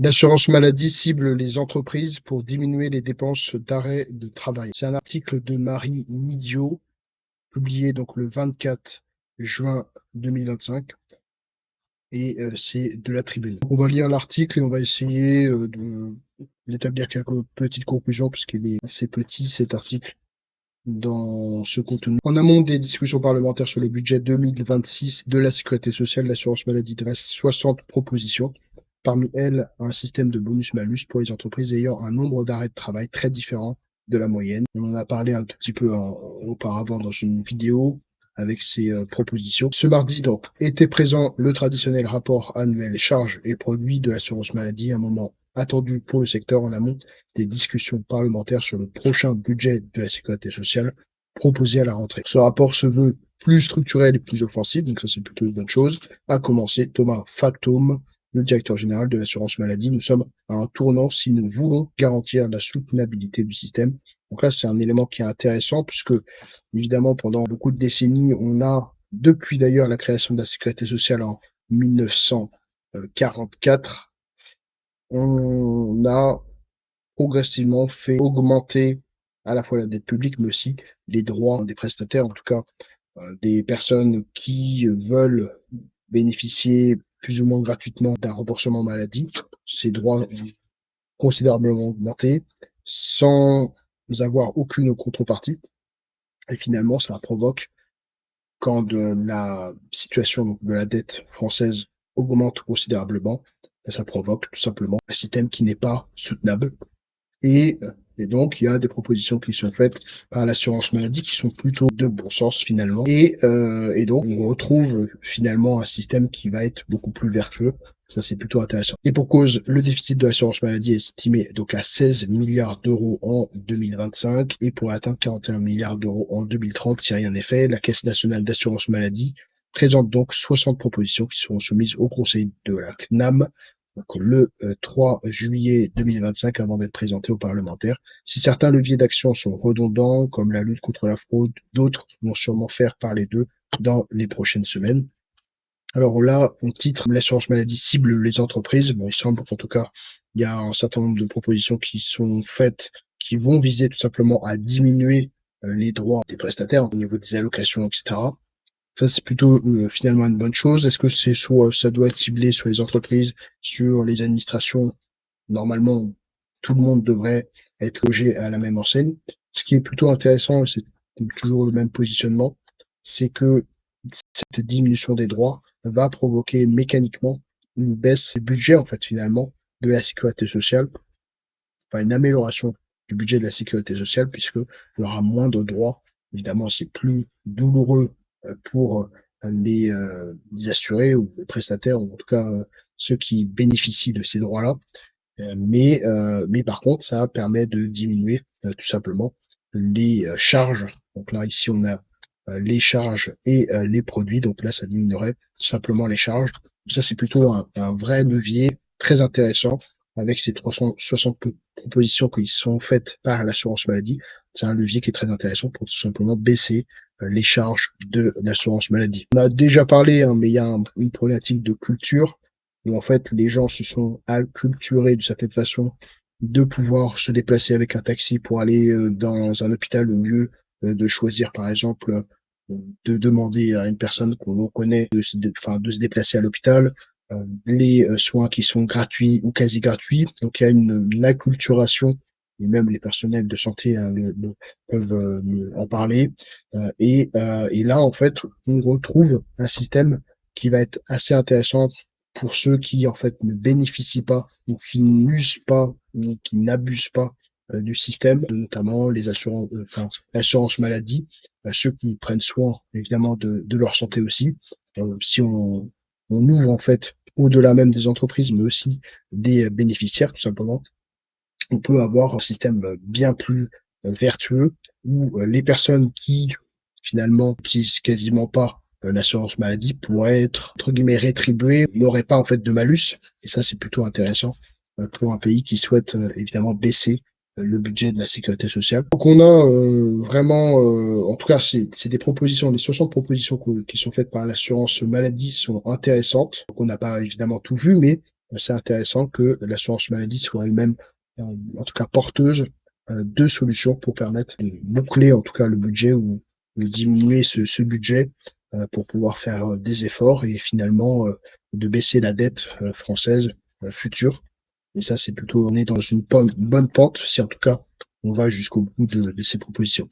L'assurance maladie cible les entreprises pour diminuer les dépenses d'arrêt de travail. C'est un article de Marie Nidio, publié donc le 24 juin 2025, et c'est de la Tribune. On va lire l'article et on va essayer d'établir quelques petites conclusions, puisqu'il est assez petit cet article dans ce contenu. En amont des discussions parlementaires sur le budget 2026 de la sécurité sociale, l'assurance maladie dresse 60 propositions. Parmi elles, un système de bonus-malus pour les entreprises ayant un nombre d'arrêts de travail très différent de la moyenne. On en a parlé un tout petit peu auparavant dans une vidéo avec ces propositions. Ce mardi, donc, était présent le traditionnel rapport annuel charges et produits de l'assurance maladie, un moment attendu pour le secteur en amont des discussions parlementaires sur le prochain budget de la sécurité sociale proposé à la rentrée. Ce rapport se veut plus structurel et plus offensif, donc ça c'est plutôt une bonne chose. À commencer, Thomas Fatome, le directeur général de l'assurance maladie. Nous sommes à un tournant si nous voulons garantir la soutenabilité du système. Donc là, c'est un élément qui est intéressant puisque, évidemment, pendant beaucoup de décennies, on a, depuis d'ailleurs la création de la sécurité sociale en 1944, on a progressivement fait augmenter à la fois la dette publique, mais aussi les droits des prestataires, en tout cas des personnes qui veulent bénéficier plus ou moins gratuitement d'un remboursement maladie. Ces droits ont considérablement augmenté sans avoir aucune contrepartie. Et finalement, ça provoque, quand la situation de la dette française augmente considérablement, ça provoque tout simplement un système qui n'est pas soutenable. Et, et donc, il y a des propositions qui sont faites par l'assurance maladie qui sont plutôt de bon sens finalement. Et donc, on retrouve finalement un système qui va être beaucoup plus vertueux. Ça, c'est plutôt intéressant. Et pour cause, le déficit de l'assurance maladie est estimé donc à 16 milliards d'euros en 2025 et pourrait atteindre 41 milliards d'euros en 2030 si rien n'est fait. La Caisse nationale d'assurance maladie présente donc 60 propositions qui seront soumises au Conseil de la CNAM donc le 3 juillet 2025 avant d'être présenté aux parlementaires. Si certains leviers d'action sont redondants, comme la lutte contre la fraude, d'autres vont sûrement faire parler d'eux dans les prochaines semaines. Alors là, on titre l'assurance maladie cible les entreprises. Bon, il semble qu'en tout cas, il y a un certain nombre de propositions qui sont faites, qui vont viser tout simplement à diminuer les droits des prestataires au niveau des allocations, etc. Ça, c'est plutôt finalement une bonne chose. Est-ce que c'est soit ça doit être ciblé sur les entreprises, sur les administrations? Normalement, tout le monde devrait être logé à la même enseigne. Ce qui est plutôt intéressant, et c'est toujours le même positionnement, c'est que cette diminution des droits va provoquer mécaniquement une baisse du budget, en fait, finalement, de la sécurité sociale, enfin une amélioration du budget de la sécurité sociale, puisque il y aura moins de droits. Évidemment, c'est plus douloureux pour les assurés ou les prestataires, ou en tout cas ceux qui bénéficient de ces droits-là. Mais par contre, ça permet de diminuer tout simplement les charges. Donc là, ici, on a les charges et les produits. Donc là, ça diminuerait tout simplement les charges. Ça, c'est plutôt un vrai levier très intéressant avec ces 360 propositions qui sont faites par l'assurance maladie. C'est un levier qui est très intéressant pour tout simplement baisser les charges de l'assurance maladie. On a déjà parlé, hein, mais il y a une problématique de culture où en fait les gens se sont acculturés d'une certaine façon de pouvoir se déplacer avec un taxi pour aller dans un hôpital au lieu de choisir par exemple de demander à une personne qu'on connaît de se déplacer à l'hôpital, les soins qui sont gratuits ou quasi gratuits. Donc il y a une acculturation et même les personnels de santé peuvent en parler. Et là, en fait, on retrouve un système qui va être assez intéressant pour ceux qui, en fait, ne bénéficient pas ou qui n'usent pas ou qui n'abusent pas du système, notamment les assurances, l'assurance maladie, ceux qui prennent soin, évidemment, de leur santé aussi. Si on ouvre, en fait, au-delà même des entreprises, mais aussi des bénéficiaires, tout simplement, on peut avoir un système bien plus vertueux où les personnes qui finalement n'utilisent quasiment pas l'assurance maladie pourraient être entre guillemets rétribuées, n'auraient pas en fait de malus. Et ça, c'est plutôt intéressant pour un pays qui souhaite évidemment baisser le budget de la sécurité sociale. Donc on a vraiment, en tout cas, c'est des propositions, les 60 propositions qui sont faites par l'assurance maladie sont intéressantes. Donc on n'a pas évidemment tout vu, mais c'est intéressant que l'assurance maladie soit elle-même, en tout cas porteuse de solutions pour permettre de boucler en tout cas le budget ou de diminuer ce budget pour pouvoir faire des efforts et finalement de baisser la dette française future. Et ça, c'est plutôt, on est dans une bonne pente, si en tout cas on va jusqu'au bout de ces propositions.